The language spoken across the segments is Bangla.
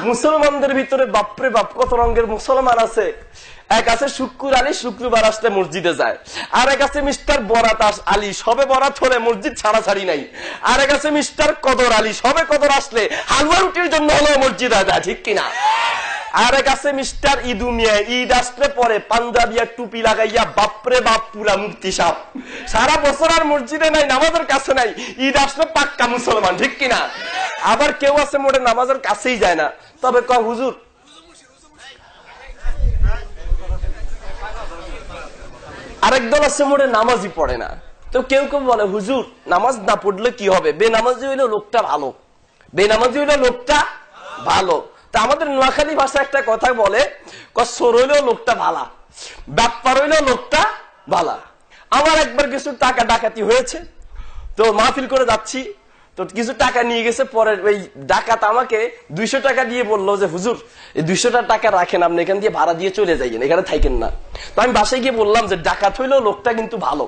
মুসলমানদের ভিতরে বাপরে বাপ কত রঙের মুসলমান আছে। এক আছে শুক্কুর আলী, শুক্রবার আসলে মসজিদে যায়। আর এক আছে মিস্টার বরাত আলী, সবে বরাত হলে মসজিদ ছাড়াছাড়ি নাই। আর এক আছে মিস্টার কদর আলী, সবে কদর আসলে হালুয়া রুটির জন্য হলেও মসজিদে যায়, ঠিক কিনা? আর এক আছে মিস্টার ঈদু মিয়া, ঈদ আসলে পরে পাঞ্জাবিয়া টুপি লাগাইয়া বাপরে বাপ পুরা মুক্তি সাপ, সারা বছর আর মসজিদে নাই, নামাজের কাছে নাই, ঈদ আসলে পাক্কা মুসলমান, ঠিক কিনা? আবার কেউ আছে মোটে নামাজের কাছেই যায় না, তবে কয় হুজুর আরেক দল আছে মোটে নামাজই পড়ে না। তো কেউ কেউ বলে হুজুর নামাজ না পড়লে কি হবে, বেনামাজি হইলে লোকটা ভালো, বেনামাজি হইলে লোকটা ভালো। তা আমাদের নোয়াখালী ভাষা একটা কথা বলে, সর হইলেও লোকটা ভালা, ব্যাপার হইলেও লোকটা ভালা। আমার একবার কিছু টাকা ডাকাতি হয়েছে, তো মাহফিল করে যাচ্ছি, তো কিছু টাকা নিয়ে গেছে। পরে ওই ডাকাত আমাকে 200 টাকা দিয়ে বললো যে হুজুর এই 200 টাকা রাখেন, আপনি এখান দিয়ে ভাড়া দিয়ে চলে যাইয়েন, এখানে থাকেন না। তো আমি বাসায় গিয়ে বললাম যে ডাকাত হইলেও লোকটা কিন্তু ভালো,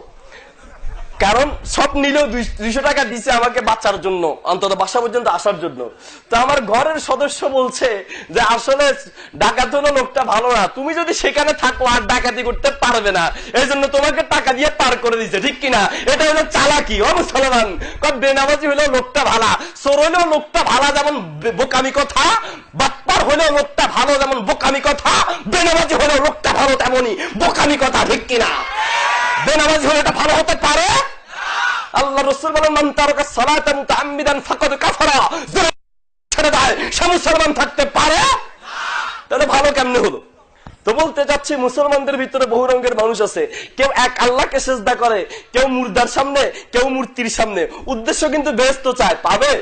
কারণ সব নিলেও 200 টাকা দিছে আমাকে বাঁচার জন্য, অন্তত বাসা পর্যন্ত আসার জন্য। তো আমার ঘরের সদস্য বলছে যে আসলে ডাকাত হলো লোকটা ভালো না, তুমি যদি সেখানে থাকো আর ডাকাতি করতে পারবে না, এই জন্য তোমাকে টাকা দিয়ে পার করে দিচ্ছে, ঠিক কিনা? এটা হলো চালাকি। ও মুসলমান, বেনামাজি হলেও লোকটা ভালা, চোর হলেও লোকটা ভালা যেমন বোকামি কথা, বাপ্পার হলেও লোকটা ভালো যেমন বোকামি কথা, বেনামাজি হলেও লোকটা ভালো তেমনই বোকামি কথা, ঠিক কিনা? বেনামাজি হলে এটা ভালো হতে পারে? আল্লাহ রাসূল বলেন মান তারাকা সালাতা মুতাআম্মিদান ফাকাদ কাফারা, ছেড়ে দেয় সে মুসলমান থাকতে পারে? তাহলে ভালো কেমনে হলো? তো বলতে যাচ্ছি মুসলমানদের ভিতরে বহু রঙের মানুষ আছে। কেউ এক আল্লাহকে সিজদা করে, কেউ মুর্দার সামনে, কেউ মূর্তির সামনে, উদ্দেশ্য কিন্তু বেহেশত চায়, পাবে?